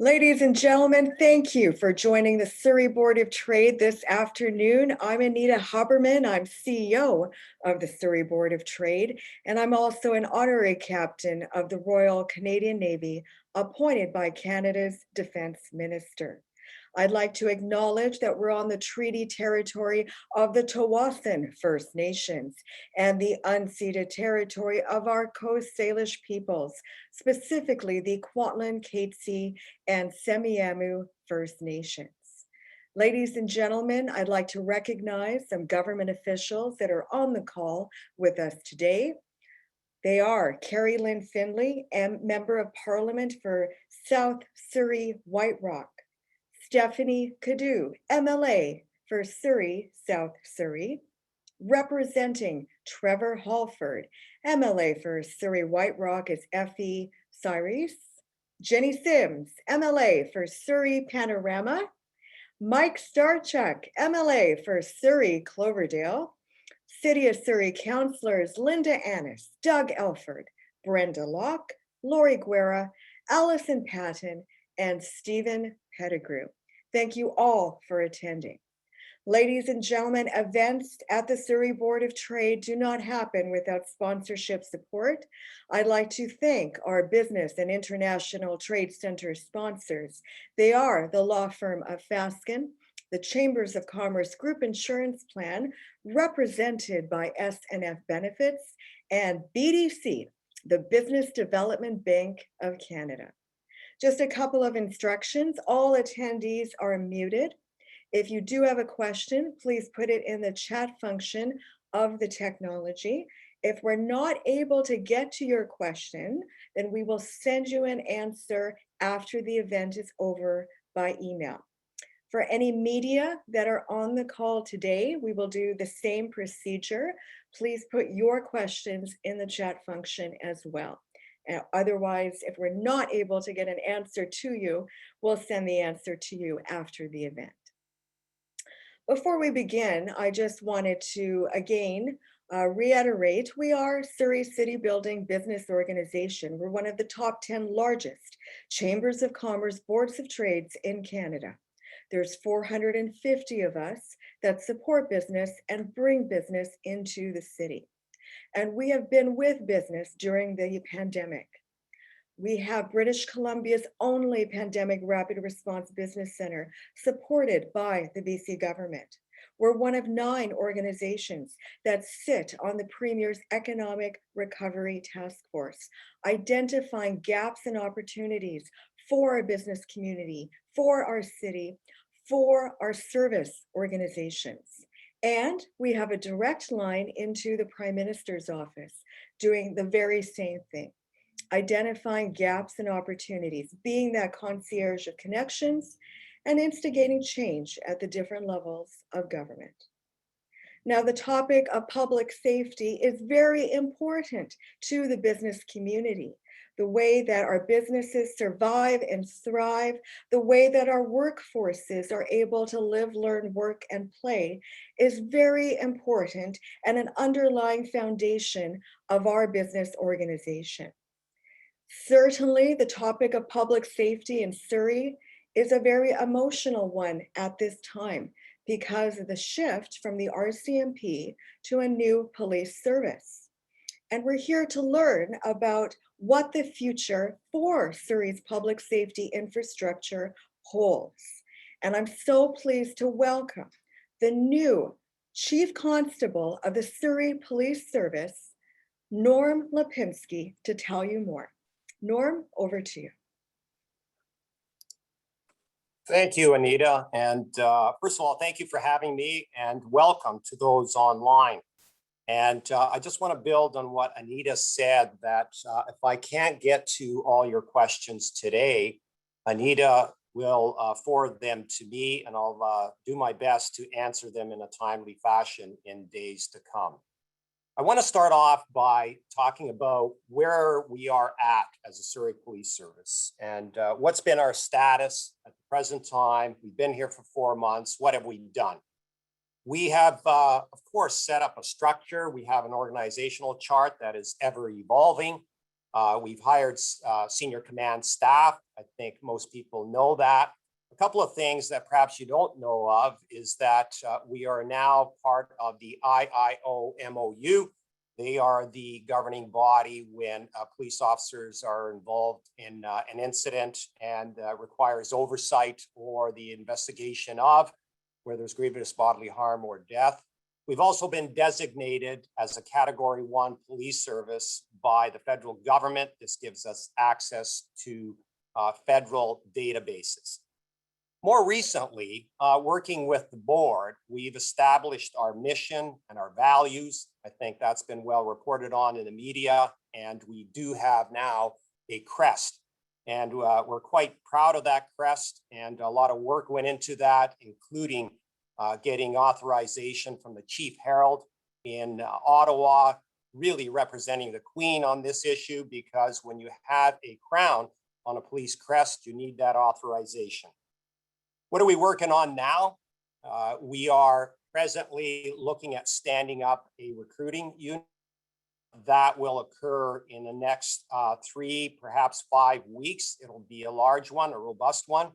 Ladies and gentlemen, thank you for joining the Surrey Board of Trade this afternoon. I'm Anita Haberman. I'm CEO of the Surrey Board of Trade, and I'm also an honorary captain of the Royal Canadian Navy, appointed by Canada's Defence Minister. I'd like to acknowledge that we're on the treaty territory of the Tsawwassen First Nations and the unceded territory of our Coast Salish peoples, specifically the Kwantlen, Katzie, and Semiahmoo First Nations. Ladies and gentlemen, I'd like to recognize some government officials that are on the call with us today. They are Carrie Lynn Findlay, Member of Parliament for South Surrey White Rock, Stephanie Cadu, MLA for Surrey South Surrey, representing Trevor Halford, MLA for Surrey White Rock is Effie Cyrus, Jenny Sims, MLA for Surrey Panorama, Mike Starchuk, MLA for Surrey Cloverdale, City of Surrey Councillors Linda Annis, Doug Elford, Brenda Locke, Lori Guerra, Allison Patton, and Stephen Pettigrew. Thank you all for attending. Ladies and gentlemen, events at the Surrey Board of Trade do not happen without sponsorship support. I'd like to thank our business and international trade center sponsors. They are the law firm of Fasken, the Chambers of Commerce Group Insurance Plan, represented by SNF Benefits, and BDC, the Business Development Bank of Canada. Just a couple of instructions. All attendees are muted. If you do have a question, please put it in the chat function of the technology. If we're not able to get to your question, then we will send you an answer after the event is over by email. For any media that are on the call today, we will do the same procedure. Please put your questions in the chat function as well. Otherwise, if we're not able to get an answer to you, we'll send the answer to you after the event. Before we begin, I just wanted to again reiterate, we are Surrey City Building Business Organization. We're one of the top 10 largest chambers of commerce boards of trades in Canada. There's 450 of us that support business and bring business into the city. And we have been with business during the pandemic. We have British Columbia's only pandemic rapid response business center supported by the BC government. We're one of 9 organizations that sit on the Premier's Economic Recovery Task Force, identifying gaps and opportunities for our business community, for our city, for our service organizations. And we have a direct line into the Prime Minister's office doing the very same thing, identifying gaps and opportunities, being that concierge of connections and instigating change at the different levels of government. Now, the topic of public safety is very important to the business community. The way that our businesses survive and thrive, the way that our workforces are able to live, learn, work, and play is very important and an underlying foundation of our business organization. Certainly, the topic of public safety in Surrey is a very emotional one at this time because of the shift from the RCMP to a new police service. And we're here to learn about what the future for Surrey's public safety infrastructure holds. And I'm so pleased to welcome the new Chief Constable of the Surrey Police Service, Norm Lipinski, to tell you more. Norm, over to you. Thank you, Anita. And first of all, thank you for having me and welcome to those online. And I just want to build on what Anita said, that if I can't get to all your questions today, Anita will forward them to me and I'll do my best to answer them in a timely fashion in days to come. I want to start off by talking about where we are at as a Surrey Police Service and what's been our status at the present time. We've been here for 4 months. What have we done? We have, of course, set up a structure. We have an organizational chart that is ever evolving. We've hired senior command staff. I think most people know that. A couple of things that perhaps you don't know of is that we are now part of the IIO MOU. They are the governing body when police officers are involved in an incident and requires oversight or the investigation of where there's grievous bodily harm or death. We've also been designated as a Category 1 police service by the federal government. This gives us access to federal databases. More recently, working with the board, we've established our mission and our values. I think that's been well reported on in the media, and we do have now a crest. And we're quite proud of that crest, and a lot of work went into that, including getting authorization from the Chief Herald in Ottawa, really representing the Queen on this issue, because when you have a crown on a police crest, you need that authorization. What are we working on now? We are presently looking at standing up a recruiting unit that will occur in the next 3, perhaps 5 weeks. It'll be a large one, a robust one.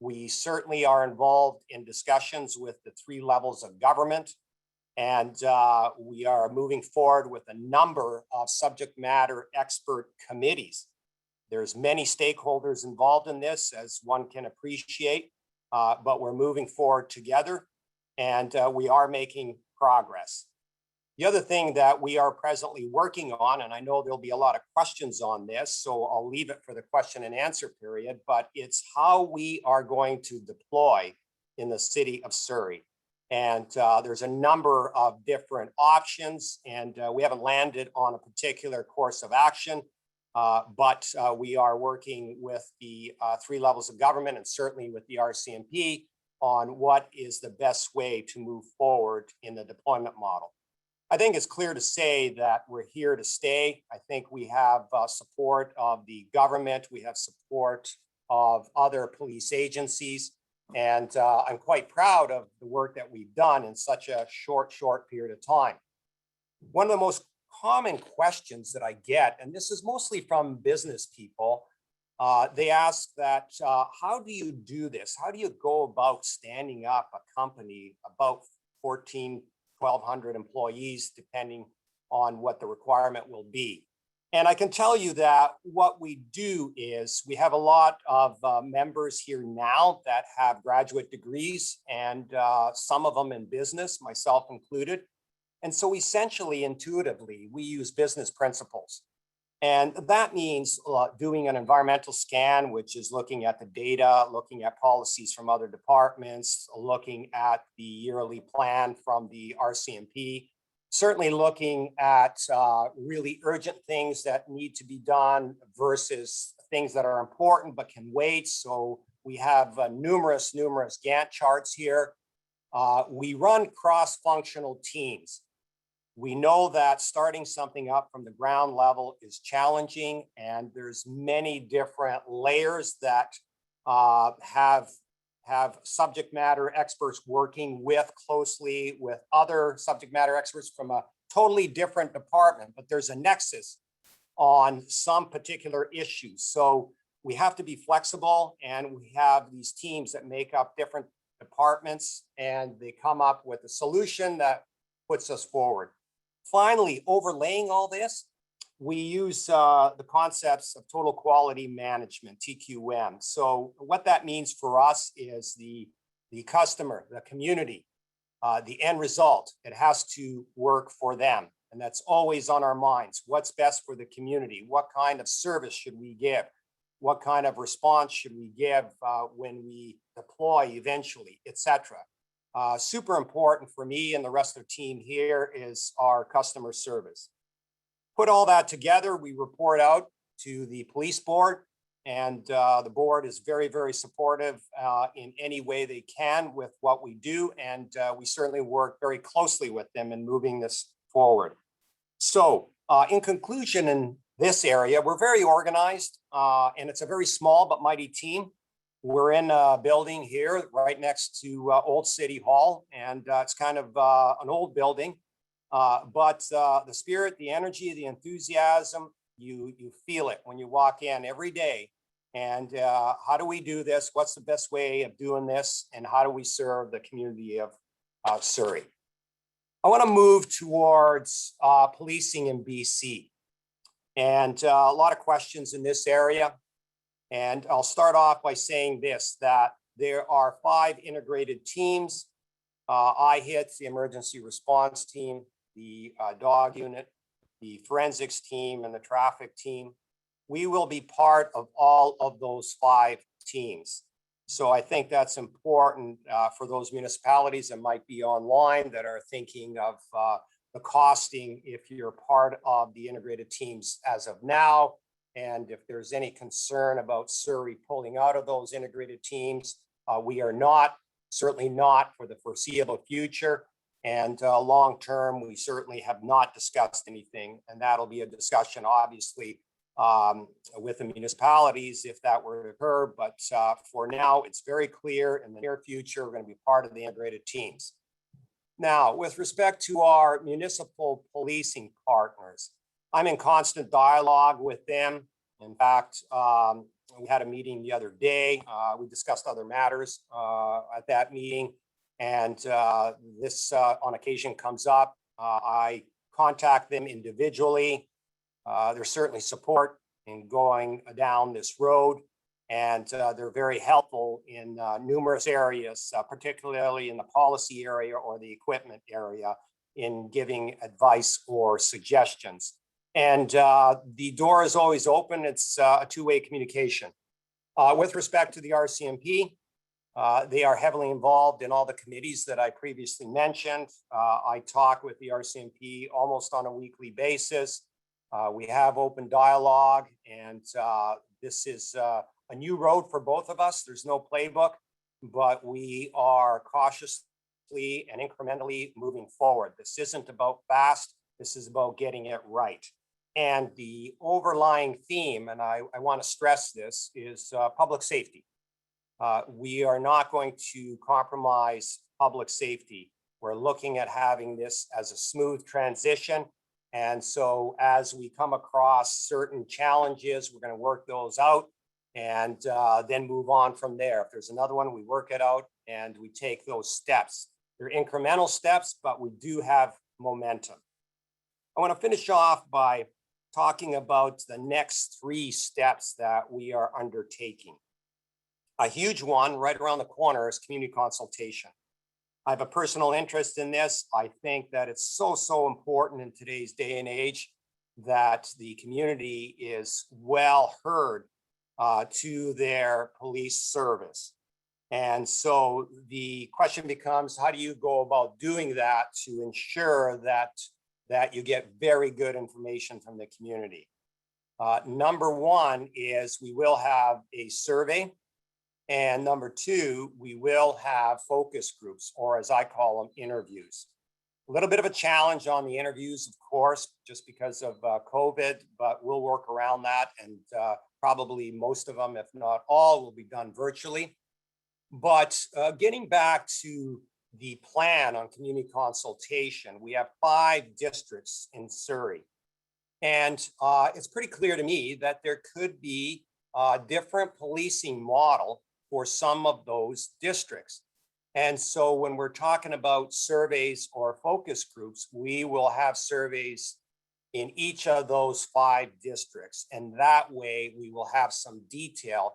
We certainly are involved in discussions with the 3 levels of government, and we are moving forward with a number of subject matter expert committees. There's many stakeholders involved in this, as one can appreciate. But we're moving forward together, and we are making progress. The other thing that we are presently working on, and I know there'll be a lot of questions on this, so I'll leave it for the question and answer period, but it's how we are going to deploy in the city of Surrey. And there's a number of different options, and we haven't landed on a particular course of action. But we are working with the 3 levels of government and certainly with the RCMP on what is the best way to move forward in the deployment model. I think it's clear to say that we're here to stay. I think we have support of the government. We have support of other police agencies. And I'm quite proud of the work that we've done in such a short period of time. One of the most common questions that I get, and this is mostly from business people, they ask that, how do you do this? How do you go about standing up a company about 1,400-1,200 employees, depending on what the requirement will be? And I can tell you that what we do is we have a lot of members here now that have graduate degrees, and some of them in business, myself included. And so essentially, intuitively, we use business principles. And that means doing an environmental scan, which is looking at the data, looking at policies from other departments, looking at the yearly plan from the RCMP, certainly looking at really urgent things that need to be done versus things that are important but can wait. So we have numerous Gantt charts here. We run cross-functional teams. We know that starting something up from the ground level is challenging, and there's many different layers that have subject matter experts working closely with other subject matter experts from a totally different department, but there's a nexus on some particular issues. So we have to be flexible, and we have these teams that make up different departments, and they come up with a solution that puts us forward. Finally, overlaying all this, we use the concepts of total quality management, TQM. So what that means for us is the customer, the community, the end result. It has to work for them. And that's always on our minds. What's best for the community? What kind of service should we give? What kind of response should we give when we deploy eventually, et cetera? Super important for me and the rest of the team here is our customer service. Put all that together, we report out to the police board, and the board is very supportive in any way they can with what we do, and we certainly work very closely with them in moving this forward. So in conclusion, in this area, we're very organized, and it's a very small but mighty team. We're in a building here right next to Old City Hall, and it's kind of an old building, but the spirit, the energy, the enthusiasm you feel it when you walk in every day. And how do we do this? What's the best way of doing this? And how do we serve the community of Surrey? I want to move towards policing in BC. And a lot of questions in this area. And I'll start off by saying this, that there are 5 integrated teams. IHIT, the emergency response team, the dog unit, the forensics team, and the traffic team. We will be part of all of those 5 teams. So I think that's important for those municipalities that might be online that are thinking of the costing if you're part of the integrated teams as of now. And if there's any concern about Surrey pulling out of those integrated teams, we are not, certainly not for the foreseeable future. And long-term, we certainly have not discussed anything. And that'll be a discussion, obviously, with the municipalities if that were to occur. But for now, it's very clear in the near future, we're going to be part of the integrated teams. Now, with respect to our municipal policing partners, I'm in constant dialogue with them. In fact, we had a meeting the other day. We discussed other matters at that meeting. And this on occasion comes up. I contact them individually. There's certainly support in going down this road. And they're very helpful in numerous areas, particularly in the policy area or the equipment area, in giving advice or suggestions. And the door is always open. It's a two-way communication. With respect to the RCMP, they are heavily involved in all the committees that I previously mentioned. I talk with the RCMP almost on a weekly basis. We have open dialogue, and this is a new road for both of us. There's no playbook, but we are cautiously and incrementally moving forward. This isn't about fast. This is about getting it right. And the overlying theme, and I want to stress this, is public safety. We are not going to compromise public safety. We're looking at having this as a smooth transition. And so as we come across certain challenges, we're going to work those out and then move on from there. If there's another one, we work it out and we take those steps. They're incremental steps, but we do have momentum. I want to finish off by talking about the next 3 steps that we are undertaking. A huge one right around the corner is community consultation. I have a personal interest in this. I think that it's so important in today's day and age that the community is well heard to their police service. And so the question becomes, how do you go about doing that to ensure that you get very good information from the community? Number 1 is we will have a survey. And number 2, we will have focus groups, or as I call them, interviews. A little bit of a challenge on the interviews, of course, just because of COVID, but we'll work around that. And probably most of them, if not all, will be done virtually. But getting back to the plan on community consultation, we have 5 districts in Surrey. And it's pretty clear to me that there could be a different policing model for some of those districts. And so when we're talking about surveys or focus groups, we will have surveys in each of those 5 districts. And that way we will have some detail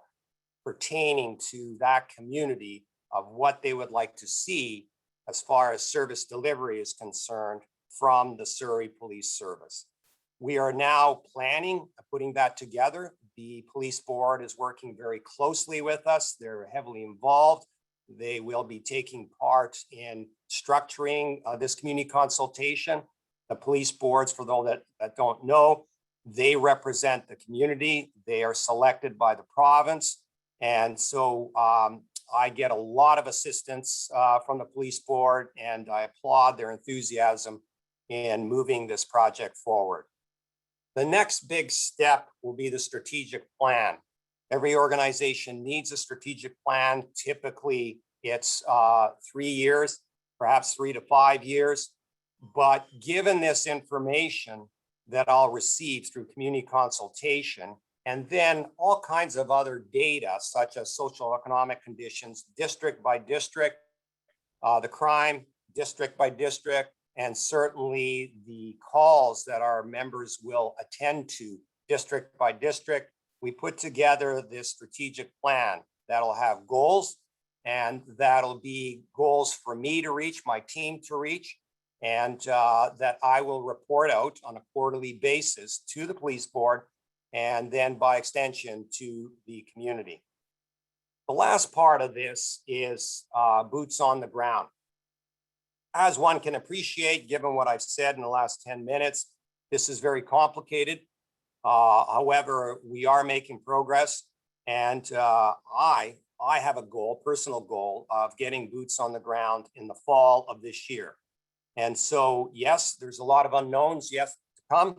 pertaining to that community of what they would like to see as far as service delivery is concerned from the Surrey Police Service. We are now planning, putting that together. The police board is working very closely with us. They're heavily involved. They will be taking part in structuring this community consultation. The police boards, for those that don't know, they represent the community. They are selected by the province. And so I get a lot of assistance from the police board, and I applaud their enthusiasm in moving this project forward. The next big step will be the strategic plan. Every organization needs a strategic plan. Typically, it's 3 years, perhaps 3 to 5 years. But given this information, that I'll receive through community consultation, and then all kinds of other data such as social economic conditions, district by district, the crime district by district, and certainly the calls that our members will attend to district by district. We put together this strategic plan that'll have goals, and that'll be goals for me to reach, my team to reach, and that I will report out on a quarterly basis to the police board, and then by extension to the community. The last part of this is boots on the ground. As one can appreciate, given what I've said in the last 10 minutes, this is very complicated. However, we are making progress, and I have a goal, personal goal, of getting boots on the ground in the fall of this year. And so, yes, there's a lot of unknowns yet to come,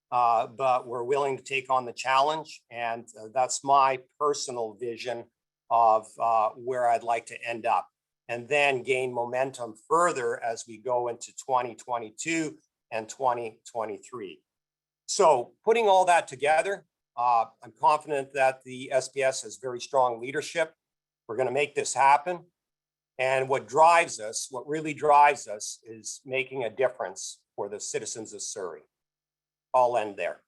but we're willing to take on the challenge, and that's my personal vision of where I'd like to end up, and then gain momentum further as we go into 2022 and 2023. So putting all that together, I'm confident that the SPS has very strong leadership. We're going to make this happen. And what really drives us is making a difference for the citizens of Surrey. I'll end there.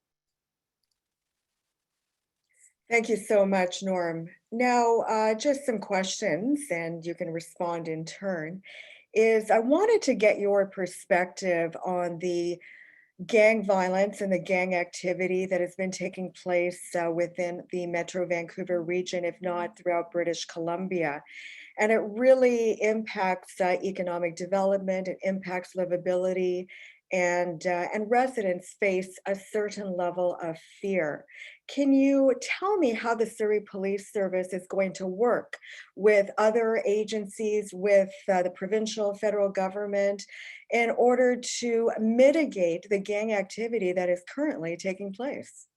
Thank you so much, Norm. Now, just some questions, and you can respond in turn. I wanted to get your perspective on the gang violence and the gang activity that has been taking place within the Metro Vancouver region, if not throughout British Columbia. And it really impacts economic development, it impacts livability, and residents face a certain level of fear. Can you tell me how the Surrey Police Service is going to work with other agencies, with the provincial, federal government, in order to mitigate the gang activity that is currently taking place?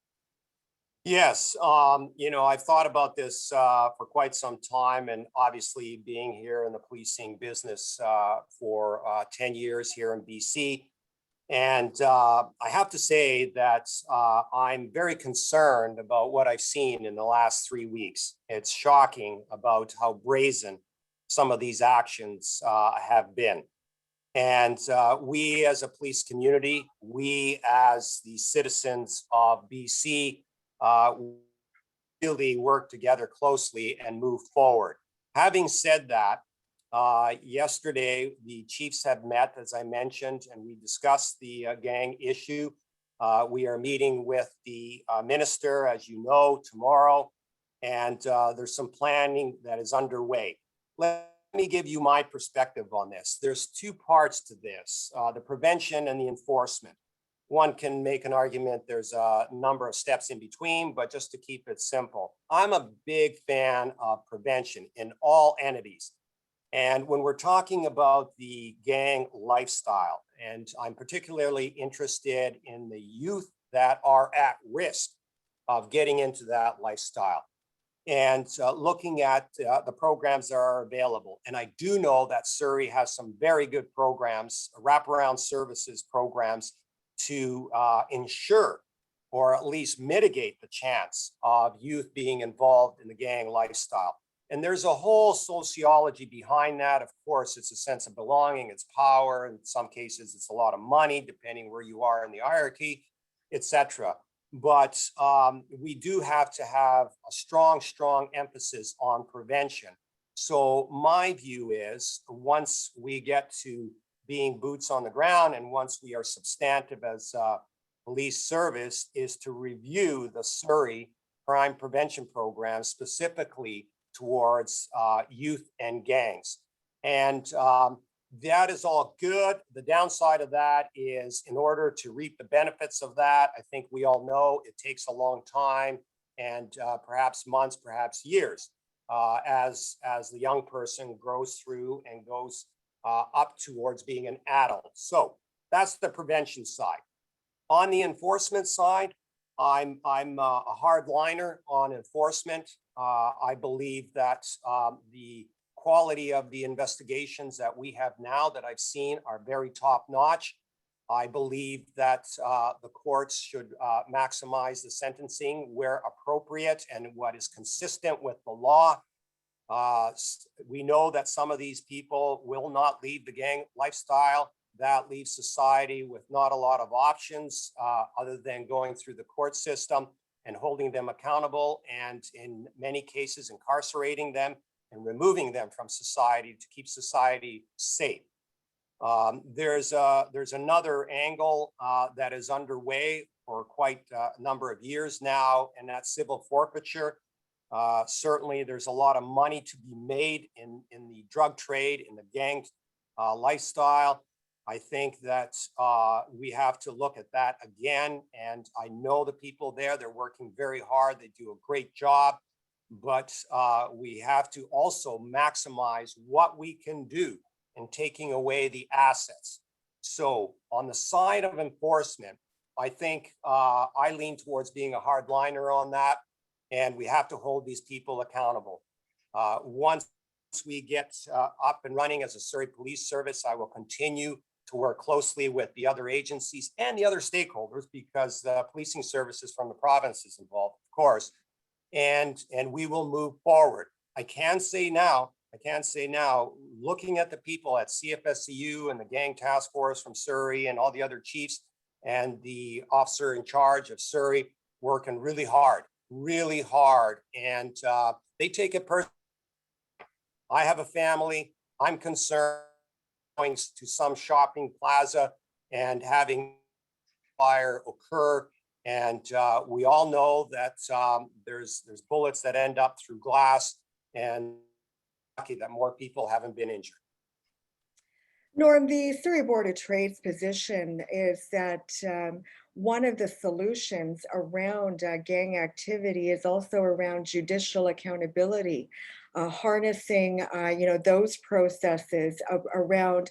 Yes, I've thought about this for quite some time, and obviously being here in the policing business for 10 years here in BC. And I have to say that I'm very concerned about what I've seen in the last 3 weeks. It's shocking about how brazen some of these actions have been. And we as a police community, we as the citizens of BC, really work together closely and move forward. Having said that, yesterday the chiefs have met, as I mentioned, and we discussed the gang issue. We are meeting with the minister, as you know, tomorrow, and there's some planning that is underway. Let me give you my perspective on this. There's two parts to this, the prevention and the enforcement. One can make an argument there's a number of steps in between, but just to keep it simple, I'm a big fan of prevention in all entities. And when we're talking about the gang lifestyle, and I'm particularly interested in the youth that are at risk of getting into that lifestyle, and looking at the programs that are available. And I do know that Surrey has some very good programs, wraparound services programs, to ensure or at least mitigate the chance of youth being involved in the gang lifestyle. And there's a whole sociology behind that. Of course, it's a sense of belonging, it's power. In some cases, it's a lot of money, depending where you are in the hierarchy, etc. But we do have to have a strong emphasis on prevention. So my view is, once we get to being boots on the ground, and once we are substantive as a police service, is to review the Surrey crime prevention program specifically towards youth and gangs. And that is all good. The downside of that is, in order to reap the benefits of that, I think we all know it takes a long time, and perhaps months, perhaps years, as the young person grows through and goes up towards being an adult. So that's the prevention side. On the enforcement side, I'm a hardliner on enforcement. I believe that the quality of the investigations that we have now that I've seen are very top notch. I believe that the courts should maximize the sentencing where appropriate and what is consistent with the law. We know that some of these people will not leave the gang lifestyle. That leaves society with not a lot of options other than going through the court system and holding them accountable, and in many cases incarcerating them and removing them from society to keep society safe. There's another angle that is underway for quite a number of years now, and that's civil forfeiture. Certainly, there's a lot of money to be made in the drug trade, in the gang lifestyle. I think that we have to look at that again. And I know the people there, they're working very hard. They do a great job, but we have to also maximize what we can do in taking away the assets. So on the side of enforcement, I think I lean towards being a hardliner on that. And we have to hold these people accountable. Once we get up and running as a Surrey Police Service, I will continue to work closely with the other agencies and the other stakeholders, because the policing services from the province is involved, of course, and we will move forward. I can say now, looking at the people at CFSCU and the gang task force from Surrey and all the other chiefs and the officer in charge of Surrey working really hard, and they take it personally. I have a family. I'm concerned going to some shopping plaza and having fire occur, and we all know that there's bullets that end up through glass, and lucky that more people haven't been injured. Norm, the Surrey Board of Trade's position is that one of the solutions around gang activity is also around judicial accountability, harnessing, those processes around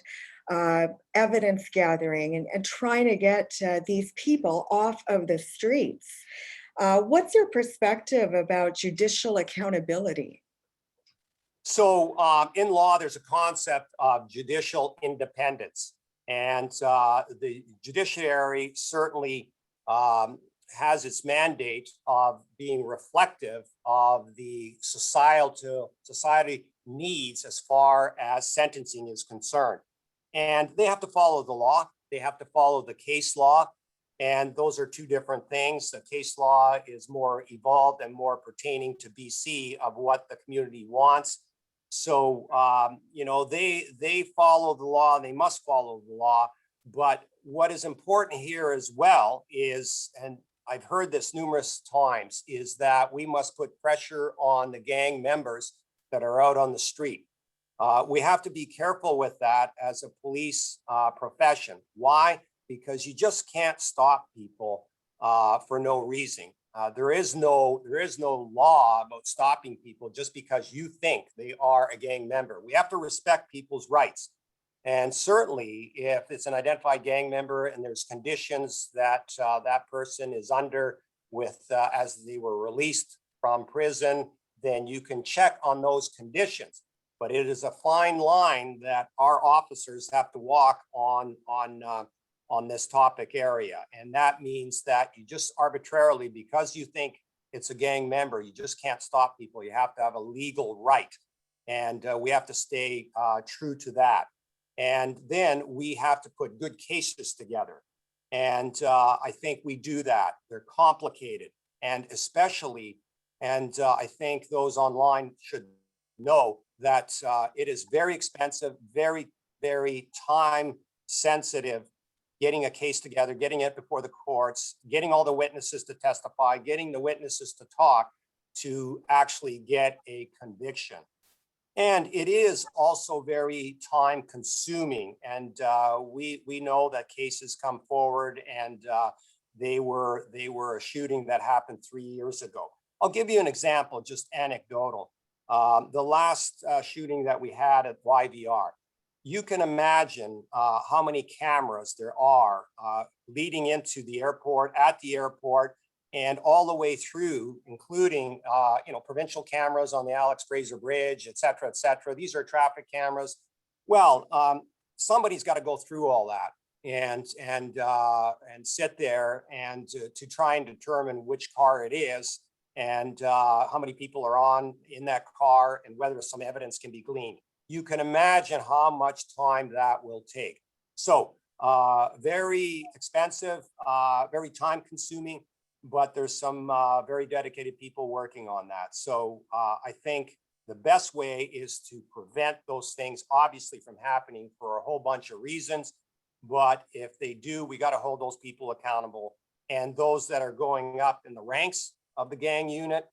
evidence gathering and trying to get these people off of the streets. What's your perspective about judicial accountability? So in law, there's a concept of judicial independence, and the judiciary certainly has its mandate of being reflective of the society needs as far as sentencing is concerned. And they have to follow the law. They have to follow the case law. And those are two different things. The case law is more evolved and more pertaining to BC of what the community wants. So, they follow the law, and they must follow the law. But what is important here as well is, and I've heard this numerous times, is that we must put pressure on the gang members that are out on the street. We have to be careful with that as a police profession. Why? Because you just can't stop people for no reason. There is no law about stopping people just because you think they are a gang member. We have to respect people's rights. And certainly if it's an identified gang member and there's conditions that that person is under with as they were released from prison, then you can check on those conditions. But it is a fine line that our officers have to walk on this topic area. And that means that you just arbitrarily, because you think it's a gang member, you just can't stop people. You have to have a legal right. And we have to stay true to that. And then we have to put good cases together. And I think we do that. They're complicated. And especially, I think those online should know that it is very expensive, very, very time sensitive, getting a case together, getting it before the courts, getting all the witnesses to testify, getting the witnesses to talk to actually get a conviction. And it is also very time consuming. And we know that cases come forward, and they were a shooting that happened 3 years ago. I'll give you an example, just anecdotal. The last shooting that we had at YVR, you can imagine how many cameras there are leading into the airport, at the airport, and all the way through, including provincial cameras on the Alex Fraser Bridge, et cetera, et cetera. These are traffic cameras. Well, somebody's got to go through all that. and sit there and to try and determine which car it is and how many people are on in that car and whether some evidence can be gleaned. You can imagine how much time that will take. So very expensive, very time consuming, but there's some very dedicated people working on that. So I think the best way is to prevent those things, obviously, from happening for a whole bunch of reasons. But if they do, we got to hold those people accountable. And those that are going up in the ranks of the gang unit,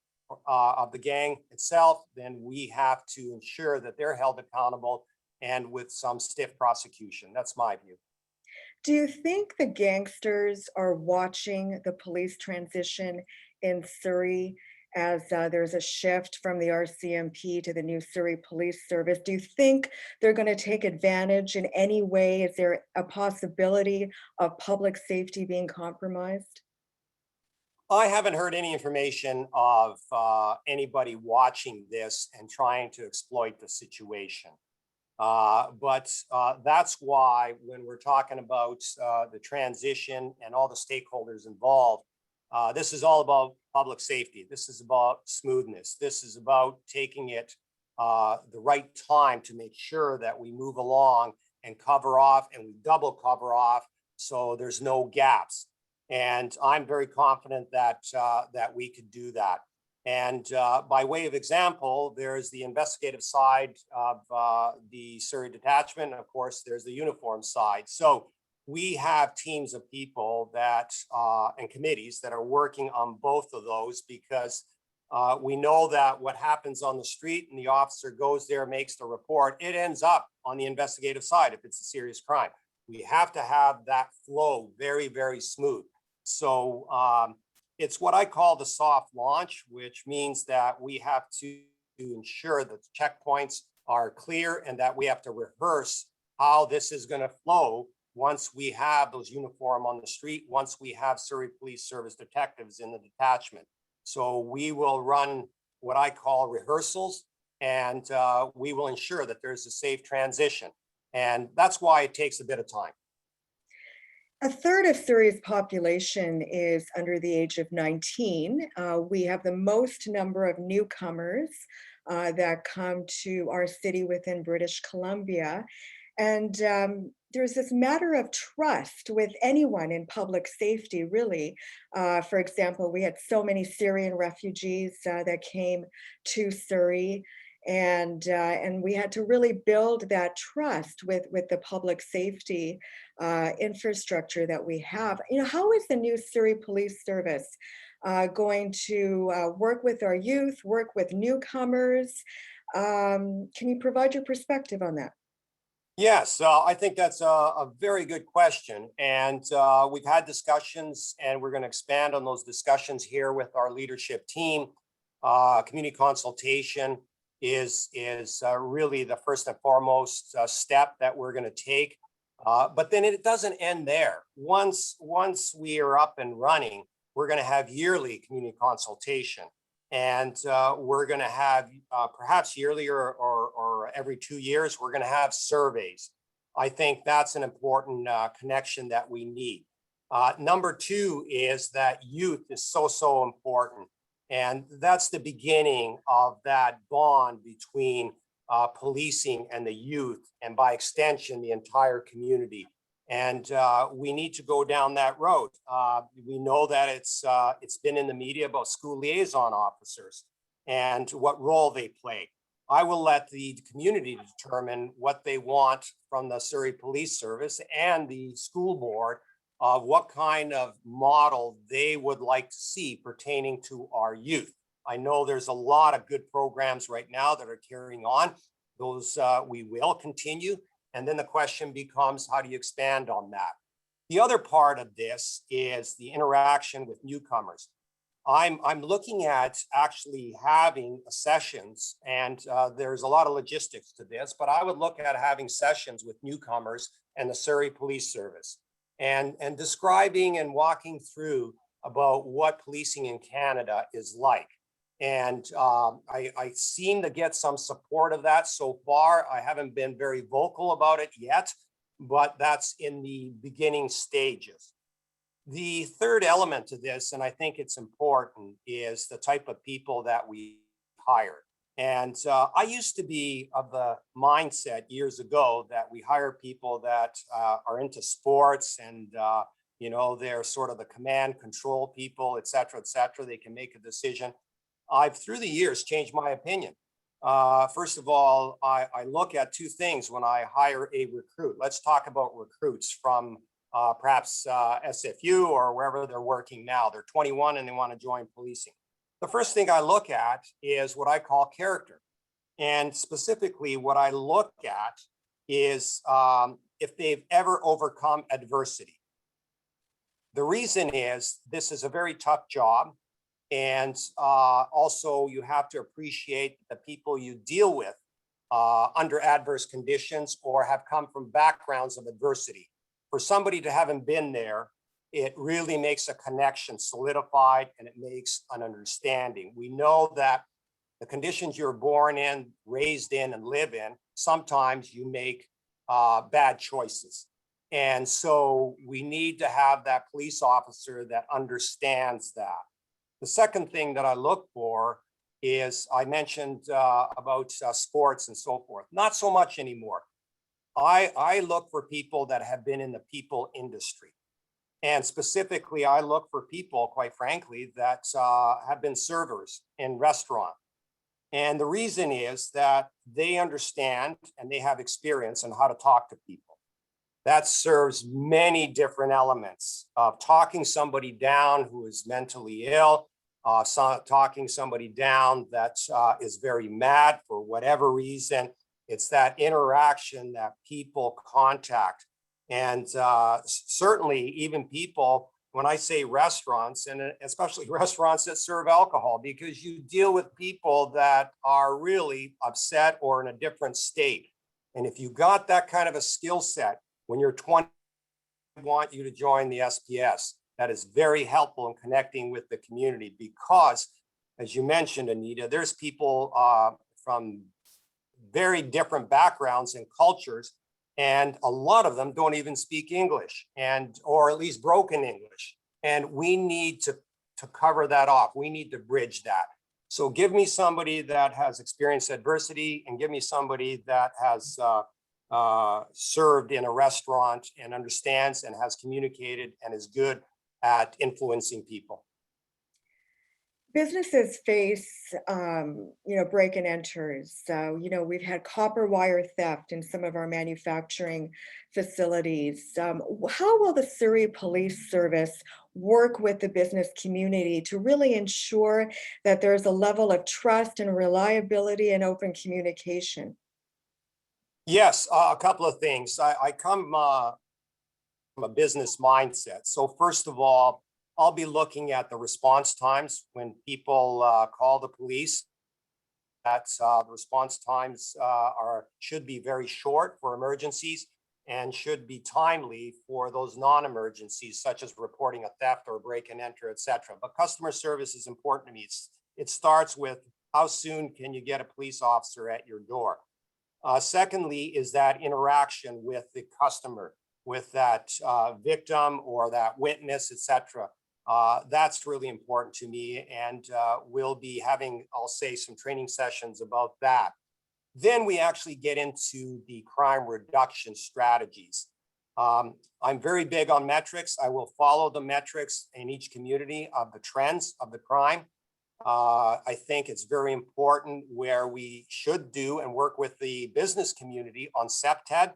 of the gang itself, then we have to ensure that they're held accountable and with some stiff prosecution. That's my view. Do you think the gangsters are watching the police transition in Surrey as there's a shift from the RCMP to the new Surrey Police Service? Do you think they're going to take advantage in any way? Is there a possibility of public safety being compromised? I haven't heard any information of anybody watching this and trying to exploit the situation. But that's why when we're talking about the transition and all the stakeholders involved, this is all about public safety. This is about smoothness. This is about taking it the right time to make sure that we move along and cover off and we double cover off so there's no gaps. And I'm very confident that that we could do that. And by way of example, there's the investigative side of the Surrey detachment. And of course, there's the uniform side. So we have teams of people that and committees that are working on both of those because we know that what happens on the street and the officer goes there, makes the report, it ends up on the investigative side if it's a serious crime. We have to have that flow very, very smooth. So it's what I call the soft launch, which means that we have to ensure that the checkpoints are clear and that we have to rehearse how this is going to flow once we have those uniform on the street, once we have Surrey Police Service detectives in the detachment. So we will run what I call rehearsals, and we will ensure that there's a safe transition. And that's why it takes a bit of time. A third of Surrey's population is under the age of 19. We have the most number of newcomers that come to our city within British Columbia. And there's this matter of trust with anyone in public safety, really. For example, we had so many Syrian refugees that came to Surrey. And we had to really build that trust with the public safety infrastructure that we have. You know, how is the new Surrey Police Service going to work with our youth, work with newcomers? Can you provide your perspective on that? Yes, I think that's a very good question. And we've had discussions and we're going to expand on those discussions here with our leadership team. Community consultation is really the first and foremost step that we're going to take. But then it doesn't end there. Once we are up and running, we're going to have yearly community consultation. And we're going to have perhaps yearly or every 2 years, we're going to have surveys. I think that's an important connection that we need. Number two is that youth is so important. And that's the beginning of that bond between policing and the youth, and by extension, the entire community. And we need to go down that road. We know that it's been in the media about school liaison officers and what role they play. I will let the community determine what they want from the Surrey Police Service and the school board of what kind of model they would like to see pertaining to our youth. I know there's a lot of good programs right now that are carrying on. Those we will continue. And then the question becomes, how do you expand on that? The other part of this is the interaction with newcomers. I'm looking at actually having sessions, and there's a lot of logistics to this, but I would look at having sessions with newcomers and the Surrey Police Service and describing and walking through about what policing in Canada is like. And I seem to get some support of that so far. I haven't been very vocal about it yet, but that's in the beginning stages. The third element to this, and I think it's important, is the type of people that we hire. And I used to be of the mindset years ago that we hire people that are into sports and, they're sort of the command control people, et cetera, they can make a decision. I've through the years changed my opinion. First of all, I look at two things when I hire a recruit. Let's talk about recruits from perhaps SFU or wherever they're working now. They're 21 and they want to join policing. The first thing I look at is what I call character. And specifically, what I look at is if they've ever overcome adversity. The reason is this is a very tough job. And also you have to appreciate the people you deal with under adverse conditions or have come from backgrounds of adversity. For somebody to haven't been there, it really makes a connection solidified and it makes an understanding. We know that the conditions you're born in, raised in, and live in, sometimes you make bad choices. And so we need to have that police officer that understands that. The second thing that I look for is, I mentioned about sports and so forth, not so much anymore. I look for people that have been in the people industry. And specifically, I look for people, quite frankly, that have been servers in restaurants. And the reason is that they understand and they have experience on how to talk to people. That serves many different elements of talking somebody down who is mentally ill, talking somebody down that is very mad for whatever reason. It's that interaction that people contact. And certainly even people, when I say restaurants, and especially restaurants that serve alcohol, because you deal with people that are really upset or in a different state. And if you got that kind of a skill set when you're 20, I want you to join the SPS. That is very helpful in connecting with the community because, as you mentioned, Anita, there's people from very different backgrounds and cultures, and a lot of them don't even speak English, or at least broken English. And we need to cover that off. We need to bridge that. So give me somebody that has experienced adversity and give me somebody that has served in a restaurant and understands and has communicated and is good at influencing people. Businesses face, break and enters. So, we've had copper wire theft in some of our manufacturing facilities. How will the Surrey Police Service work with the business community to really ensure that there's a level of trust and reliability and open communication? Yes, a couple of things. I come from a business mindset. So first of all, I'll be looking at the response times when people call the police. That's the response times should be very short for emergencies and should be timely for those non-emergencies, such as reporting a theft or a break and enter, et cetera. But customer service is important to me. It starts with how soon can you get a police officer at your door? Secondly, is that interaction with the customer, with that victim or that witness, et cetera. That's really important to me, and we'll be having, I'll say, some training sessions about that. Then we actually get into the crime reduction strategies. I'm very big on metrics. I will follow the metrics in each community of the trends of the crime. I think it's very important where we should do and work with the business community on CEPTED.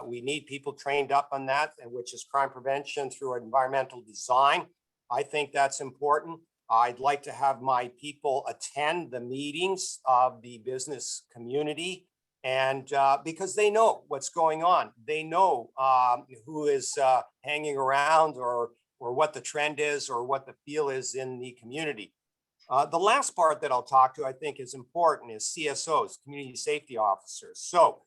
We need people trained up on that, which is crime prevention through environmental design. I think that's important. I'd like to have my people attend the meetings of the business community, and because they know what's going on. They know who is hanging around or what the trend is or what the feel is in the community. The last part that I'll talk to, I think is important, is CSOs, community safety officers. So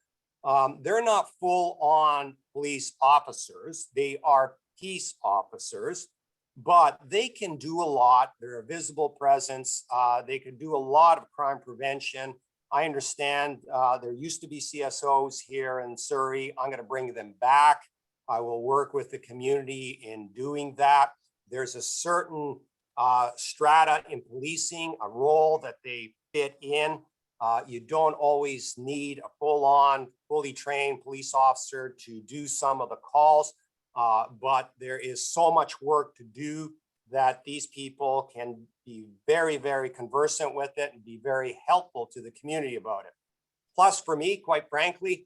they're not full-on police officers. They are peace officers, but they can do a lot. They're a visible presence. They can do a lot of crime prevention. I understand there used to be CSOs here in Surrey. I'm going to bring them back. I will work with the community in doing that. There's a certain strata in policing, a role that they fit in. You don't always need a full-on, fully trained police officer to do some of the calls, but there is so much work to do that these people can be very, very conversant with it and be very helpful to the community about it. Plus, for me, quite frankly,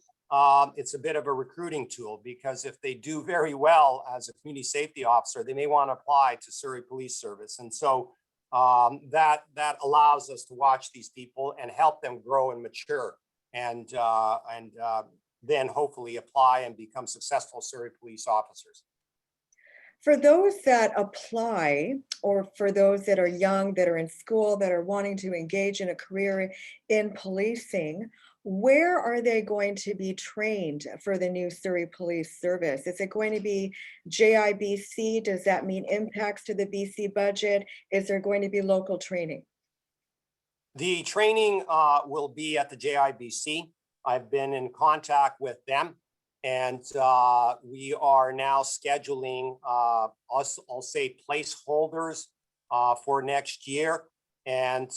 it's a bit of a recruiting tool, because if they do very well as a community safety officer, they may want to apply to Surrey Police Service. And so that allows us to watch these people and help them grow and mature, and then hopefully apply and become successful Surrey police officers. For those that apply, or for those that are young, that are in school, that are wanting to engage in a career in policing, where are they going to be trained for the new Surrey Police Service? Is it going to be JIBC? Does that mean impacts to the BC budget? Is there going to be local training? The training will be at the JIBC. I've been in contact with them, and we are now scheduling, I'll say, placeholders for next year. And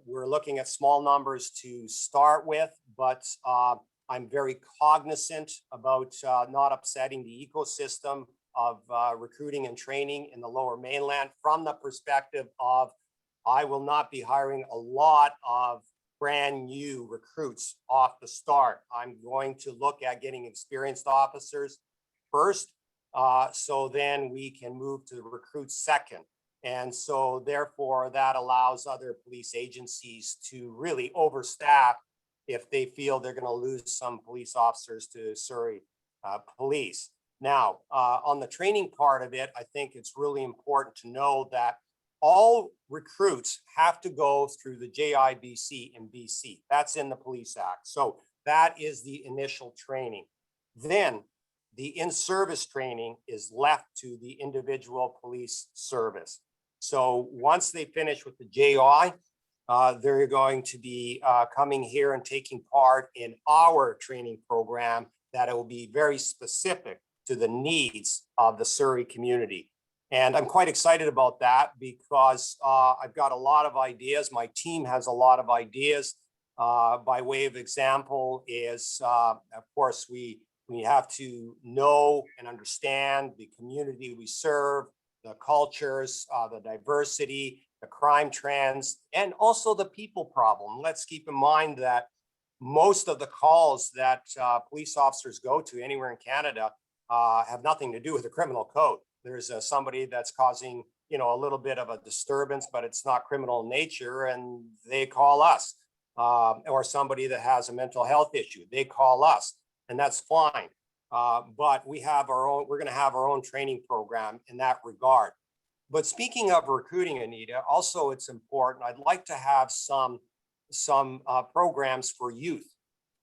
we're looking at small numbers to start with, but I'm very cognizant about not upsetting the ecosystem of recruiting and training in the Lower Mainland, from the perspective of I will not be hiring a lot of brand new recruits off the start. I'm going to look at getting experienced officers first, so then we can move to the recruits second. And so therefore that allows other police agencies to really overstaff if they feel they're going to lose some police officers to Surrey Police. Now, on the training part of it, I think it's really important to know that all recruits have to go through the JIBC in BC. That's in the Police Act. So that is the initial training. Then the in-service training is left to the individual police service. So once they finish with the JI, they're going to be coming here and taking part in our training program that it will be very specific to the needs of the Surrey community. And I'm quite excited about that, because I've got a lot of ideas. My team has a lot of ideas. By way of example is, of course, we have to know and understand the community we serve, the cultures, the diversity, the crime trends, and also the people problem. Let's keep in mind that most of the calls that police officers go to anywhere in Canada have nothing to do with the criminal code. There's somebody that's causing, a little bit of a disturbance, but it's not criminal in nature, and they call us. Or somebody that has a mental health issue, they call us, and that's fine. But we're going to have our own training program in that regard. But speaking of recruiting, Anita, also it's important. I'd like to have some programs for youth.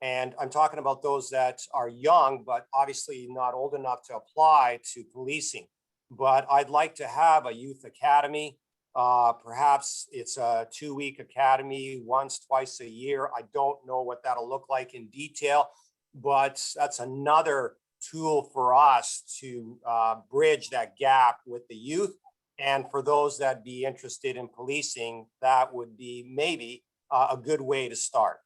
And I'm talking about those that are young, but obviously not old enough to apply to policing. But I'd like to have a youth academy. Perhaps it's a 2-week academy, twice a year. I don't know what that'll look like in detail, but that's another tool for us to bridge that gap with the youth. And for those that be interested in policing, that would be maybe a good way to start.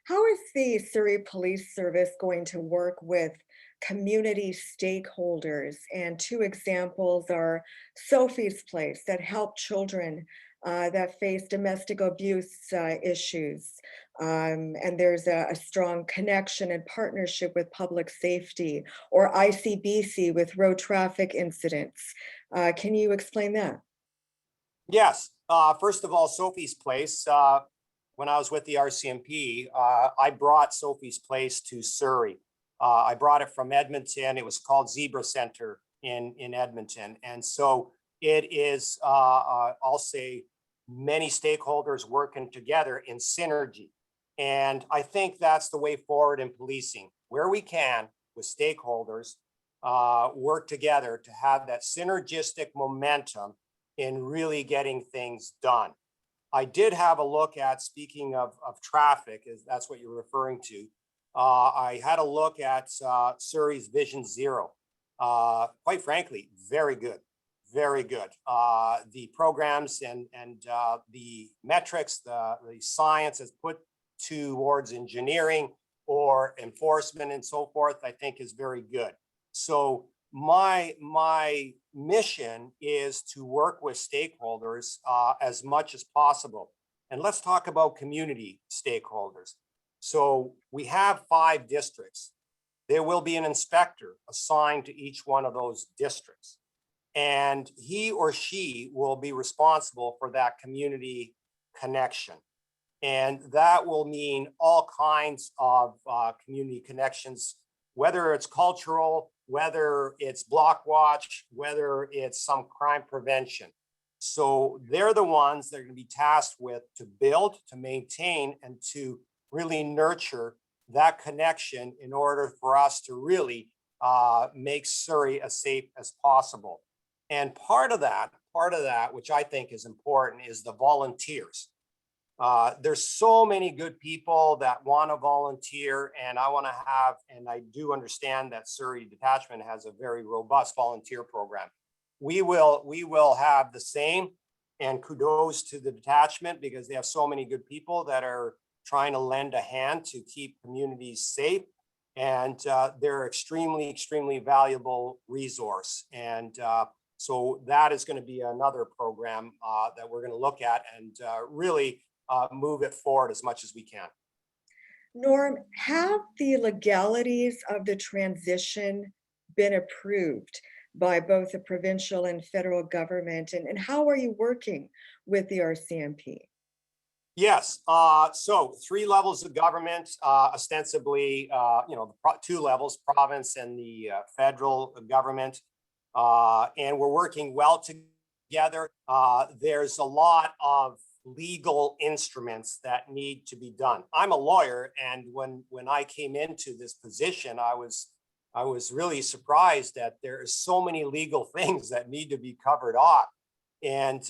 How is the Surrey Police Service going to work with community stakeholders? And 2 examples are Sophie's Place, that help children that face domestic abuse issues. And there's a strong connection and partnership with public safety, or ICBC with road traffic incidents. Can you explain that? Yes. First of all, Sophie's Place. When I was with the RCMP, I brought Sophie's Place to Surrey. I brought it from Edmonton. It was called Zebra Center in Edmonton. And so it is, I'll say, many stakeholders working together in synergy. And I think that's the way forward in policing, where we can, with stakeholders, work together to have that synergistic momentum in really getting things done. I did have a look at, speaking of traffic, as that's what you're referring to. I had a look at Surrey's Vision Zero. Quite frankly, very good, very good. The programs and the metrics, the science is put towards engineering or enforcement and so forth, I think is very good. So my mission is to work with stakeholders as much as possible. And let's talk about community stakeholders. So we have 5 districts. There will be an inspector assigned to each one of those districts. And he or she will be responsible for that community connection. And that will mean all kinds of community connections, whether it's cultural, whether it's block watch, whether it's some crime prevention. So they're the ones that are going to be tasked with to build, to maintain, and to really nurture that connection in order for us to really make Surrey as safe as possible. And part of that, which I think is important, is the volunteers. There's so many good people that want to volunteer, and I want to have, and I do understand that Surrey Detachment has a very robust volunteer program. We will have the same, and kudos to the detachment because they have so many good people that are trying to lend a hand to keep communities safe. And they're extremely valuable resource. And so that is going to be another program that we're going to look at and really move it forward as much as we can. Norm, have the legalities of the transition been approved by both the provincial and federal government? And how are you working with the RCMP? Yes, so 3 levels of government, ostensibly, 2 levels, province and the federal government, and we're working well together. There's a lot of legal instruments that need to be done. I'm a lawyer, and when I came into this position, I was really surprised that there are so many legal things that need to be covered off. And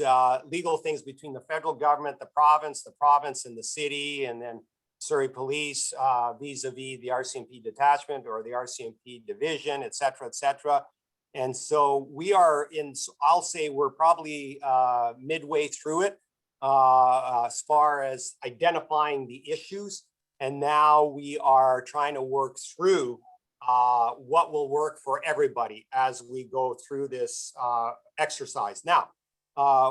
legal things between the federal government, the province and the city, and then Surrey Police vis-a-vis the RCMP detachment or the RCMP division, et cetera. And so we are I'll say we're probably midway through it as far as identifying the issues. And now we are trying to work through what will work for everybody as we go through this exercise. Now,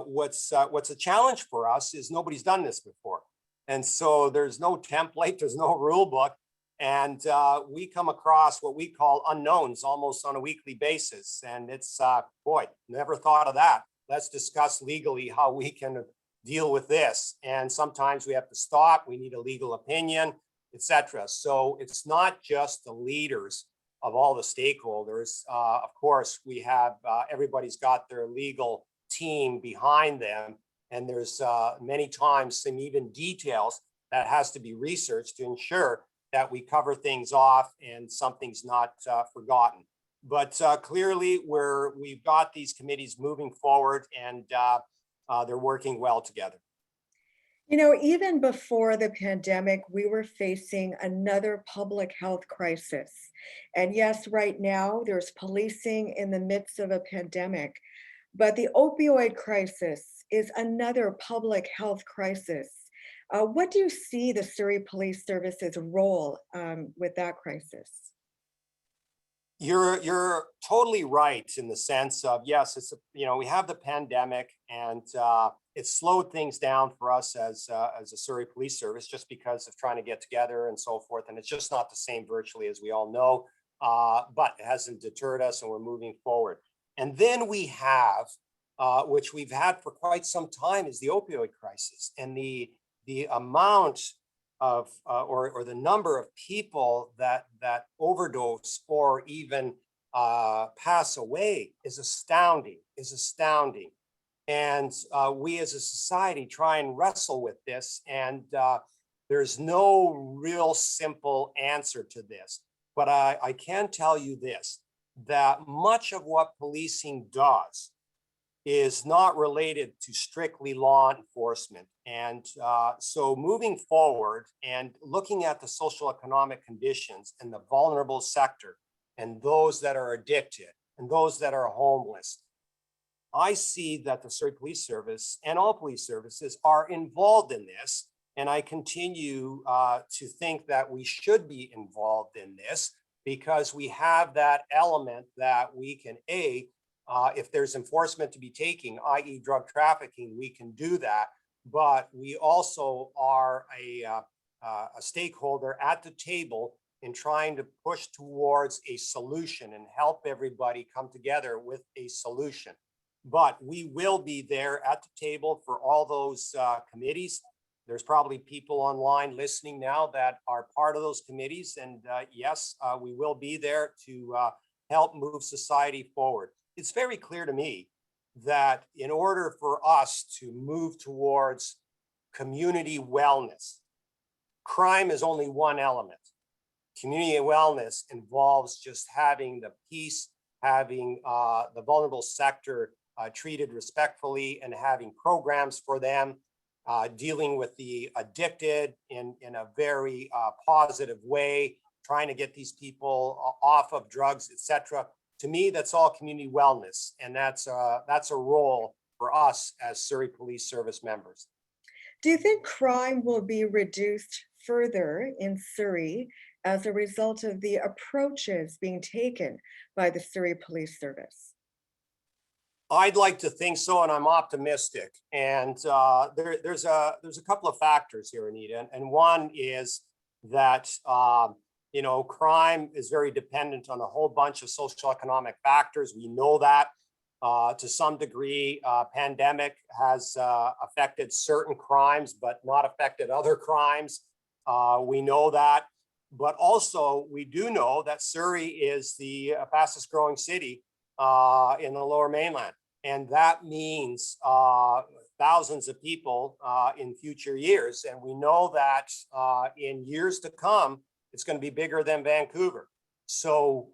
what's a challenge for us is nobody's done this before. And so there's no template, there's no rule book. And we come across what we call unknowns almost on a weekly basis. And it's, boy, never thought of that. Let's discuss legally how we can deal with this. And sometimes we have to stop, we need a legal opinion, et cetera. So it's not just the leaders of all the stakeholders. Of course, we have, everybody's got their legal team behind them, and there's many times some even details that has to be researched to ensure that we cover things off and something's not forgotten. But clearly we've got these committees moving forward, and they're working well together. You know, even before the pandemic, we were facing another public health crisis. And yes, right now there's policing in the midst of a pandemic. But the opioid crisis is another public health crisis. What do you see the Surrey Police Service's role with that crisis? You're totally right in the sense of, yes, we have the pandemic, and it slowed things down for us as a Surrey Police Service just because of trying to get together and so forth. And it's just not the same virtually, as we all know, but it hasn't deterred us, and we're moving forward. And then we have, which we've had for quite some time, is the opioid crisis, and the amount of or the number of people that overdose or even pass away is astounding. And we as a society try and wrestle with this, and there's no real simple answer to this. But I can tell you this, that much of what policing does is not related to strictly law enforcement. And so moving forward and looking at the social economic conditions and the vulnerable sector and those that are addicted and those that are homeless, I see that the Surrey Police Service and all police services are involved in this. And I continue to think that we should be involved in this because we have that element that we can, if there's enforcement to be taking, i.e. drug trafficking, we can do that. But we also are a stakeholder at the table in trying to push towards a solution and help everybody come together with a solution. But we will be there at the table for all those committees. There's probably people online listening now that are part of those committees. And yes, we will be there to help move society forward. It's very clear to me that in order for us to move towards community wellness, crime is only one element. Community wellness involves just having the peace, having the vulnerable sector treated respectfully and having programs for them, dealing with the addicted in a very positive way, trying to get these people off of drugs, etc. To me, that's all community wellness, and that's a role for us as Surrey Police Service members. Do you think crime will be reduced further in Surrey as a result of the approaches being taken by the Surrey Police Service? I'd like to think so, and I'm optimistic. And there's a couple of factors here, Anita, and one is that crime is very dependent on a whole bunch of social economic factors. We know that to some degree. Pandemic has affected certain crimes, but not affected other crimes. We know that, but also we do know that Surrey is the fastest growing city in the Lower Mainland. And that means thousands of people in future years. And we know that in years to come, it's going to be bigger than Vancouver. So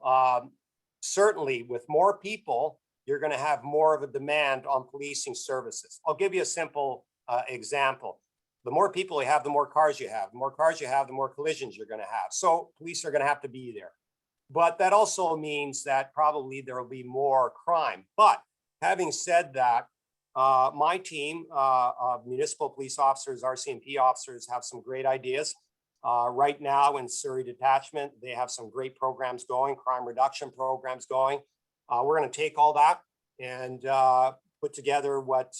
certainly with more people, you're going to have more of a demand on policing services. I'll give you a simple example. The more people you have, the more cars you have. The more cars you have, the more collisions you're going to have. So police are going to have to be there. But that also means that probably there will be more crime. But having said that, my team of municipal police officers, RCMP officers have some great ideas. Right now in Surrey Detachment, they have some great programs going, crime reduction programs going. We're going to take all that and put together what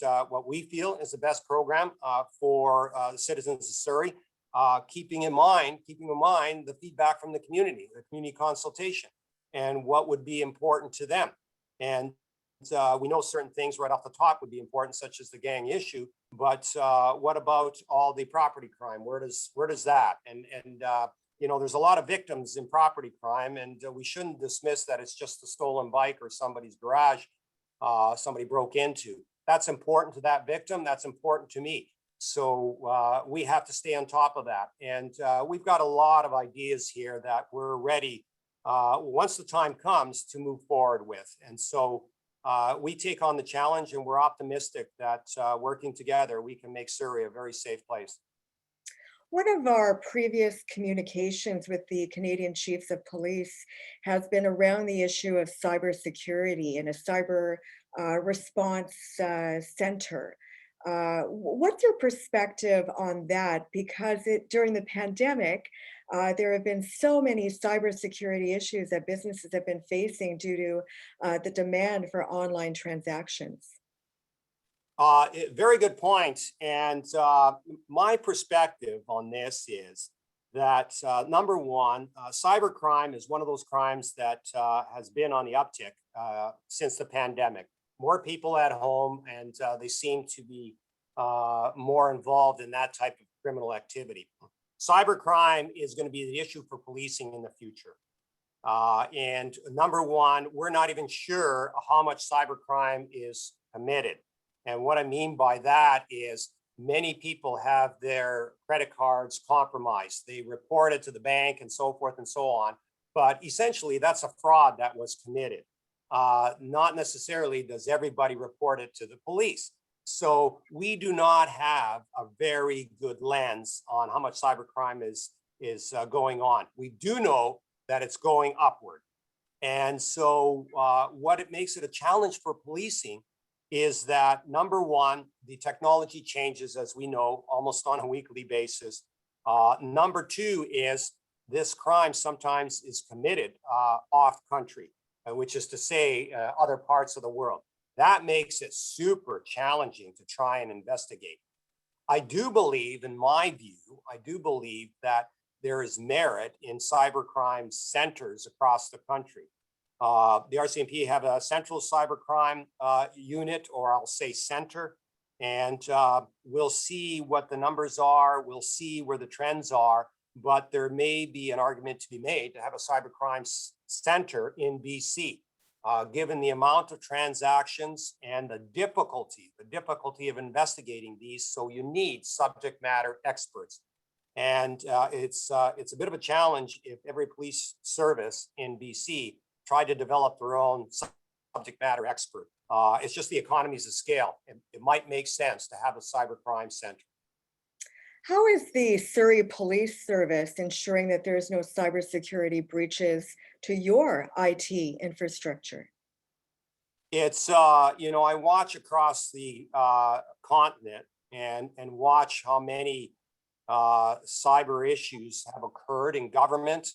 we feel is the best program for the citizens of Surrey, keeping in mind the feedback from the community consultation, and what would be important to them. And we know certain things right off the top would be important, such as the gang issue. But what about all the property crime? Where does that? And there's a lot of victims in property crime, and we shouldn't dismiss that it's just a stolen bike or somebody's garage somebody broke into. That's important to that victim. That's important to me. So we have to stay on top of that. And we've got a lot of ideas here that we're ready once the time comes to move forward with. And so we take on the challenge, and we're optimistic that working together, we can make Surrey a very safe place. One of our previous communications with the Canadian Chiefs of Police has been around the issue of cybersecurity and a cyber response center. What's your perspective on that? Because during the pandemic, there have been so many cybersecurity issues that businesses have been facing due to the demand for online transactions. Very good point. And my perspective on this is that number one, cybercrime is one of those crimes that has been on the uptick since the pandemic. More people at home, and they seem to be more involved in that type of criminal activity. Cybercrime is going to be the issue for policing in the future. And number one, we're not even sure how much cybercrime is committed. And what I mean by that is many people have their credit cards compromised. They report it to the bank and so forth and so on. But essentially, that's a fraud that was committed. not necessarily does everybody report it to the police. So we do not have a very good lens on how much cybercrime is going on. We do know that it's going upward. And so what it makes it a challenge for policing is that, number one, the technology changes, as we know, almost on a weekly basis. Number two is this crime sometimes is committed off country, which is to say other parts of the world. That makes it super challenging to try and investigate. I do believe, in my view, I do believe that there is merit in cybercrime centers across the country. The RCMP have a central cybercrime unit, or I'll say center, and we'll see what the numbers are. We'll see where the trends are, but there may be an argument to be made to have a cybercrime center in BC, given the amount of transactions and the difficulty of investigating these. So you need subject matter experts. And it's a bit of a challenge if every police service in BC tried to develop their own subject matter expert. It's just the economies of scale. It might make sense to have a cybercrime center. How is the Surrey Police Service ensuring that there's no cybersecurity breaches to your IT infrastructure? It's, you know, I watch across the continent and watch how many cyber issues have occurred in government.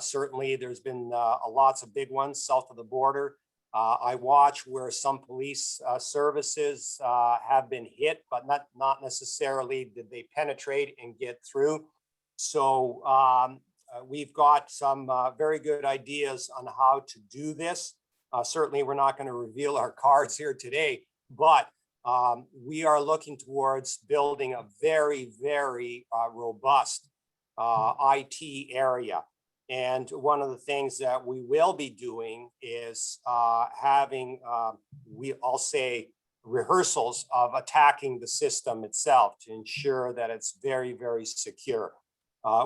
Certainly, there's been lots of big ones south of the border. I watch where some police services have been hit, but not necessarily did they penetrate and get through. So we've got some very good ideas on how to do this. Certainly, we're not going to reveal our cards here today, but we are looking towards building a very, very robust IT area. And one of the things that we will be doing is having, I'll say, rehearsals of attacking the system itself to ensure that it's very, very secure.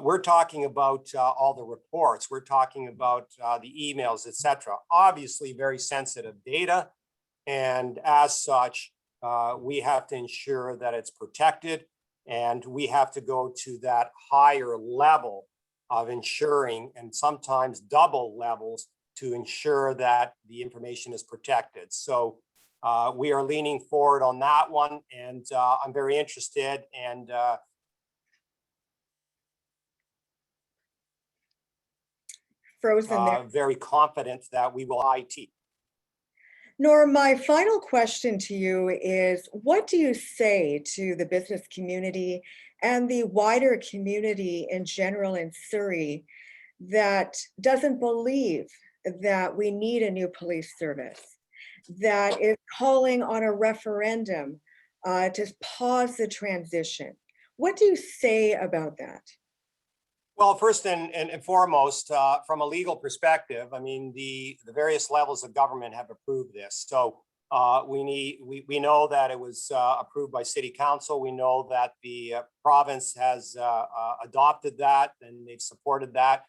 We're talking about all the reports. We're talking about the emails, etc. Obviously, very sensitive data. And as such, we have to ensure that it's protected. And we have to go to that higher level of ensuring, and sometimes double levels, to ensure that the information is protected. So we are leaning forward on that one, and I'm very interested and Frozen there. very confident that we will IT. Nora, my final question to you is, what do you say to the business community and the wider community in general in Surrey that doesn't believe that we need a new police service, that is calling on a referendum to pause the transition? What do you say about that? Well, first and foremost, from a legal perspective, I mean, the various levels of government have approved this. So we know that it was approved by City Council. We know that the province has adopted that and they've supported that.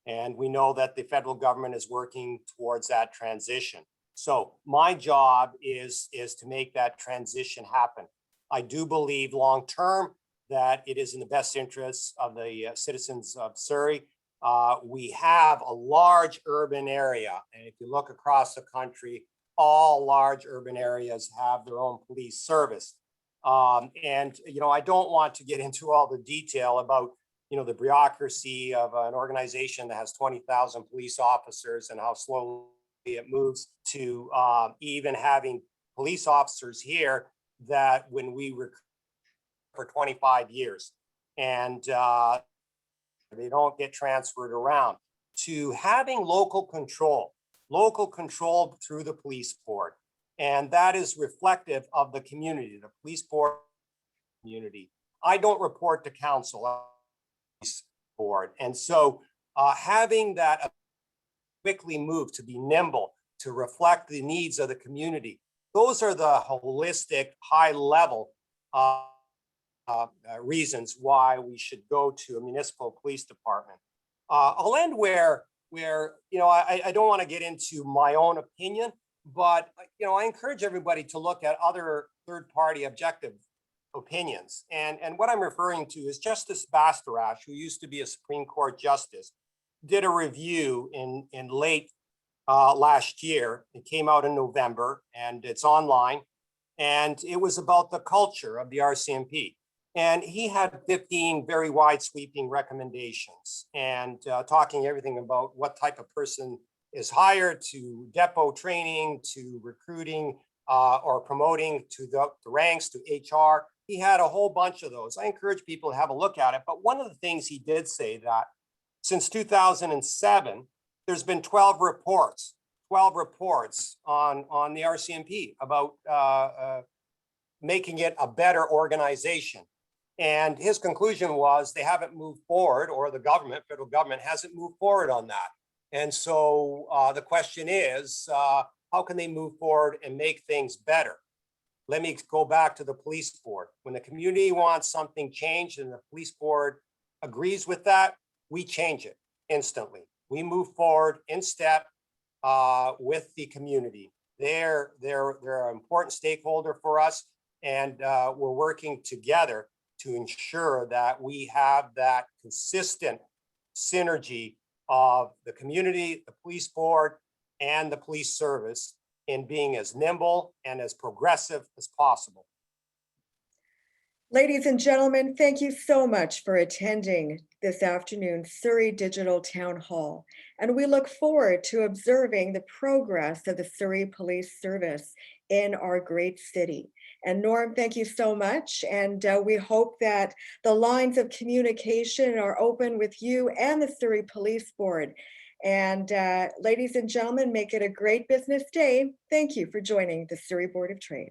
And we know that the federal government is working towards that transition. So my job is to make that transition happen. I do believe long term that it is in the best interests of the citizens of Surrey. We have a large urban area, and if you look across the country, all large urban areas have their own police service. And you know, I don't want to get into all the detail about, you know, the bureaucracy of an organization that has 20,000 police officers and how slowly it moves to even having police officers here that when we recruit for 25 years and they don't get transferred around, to having local control through the police board. And that is reflective of the community, the police board community. I don't report to council, police board. And so having that quickly move to be nimble, to reflect the needs of the community, those are the holistic, high level reasons why we should go to a municipal police department. I'll end where where, I don't want to get into my own opinion, but, I encourage everybody to look at other third-party objective opinions. And what I'm referring to is Justice Bachelor, who used to be a Supreme Court justice, did a review in late last year. It came out in November and it's online. And it was about the culture of the RCMP. And he had 15 very wide sweeping recommendations and talking everything about what type of person is hired, to depot training, to recruiting or promoting to the ranks, to HR. He had a whole bunch of those. I encourage people to have a look at it. But one of the things he did say that since 2007, there's been 12 reports on the RCMP about making it a better organization. And his conclusion was they haven't moved forward, or the federal government hasn't moved forward on that. And so the question is, how can they move forward and make things better? Let me go back to the police board. When the community wants something changed and the police board agrees with that, we change it instantly. We move forward in step with the community. They're an important stakeholder for us, and we're working together to ensure that we have that consistent synergy of the community, the police board, and the police service in being as nimble and as progressive as possible. Ladies and gentlemen, thank you so much for attending this afternoon's Surrey Digital Town Hall. And we look forward to observing the progress of the Surrey Police Service in our great city. And Norm, thank you so much. And we hope that the lines of communication are open with you and the Surrey Police Board. And ladies and gentlemen, make it a great business day. Thank you for joining the Surrey Board of Trade.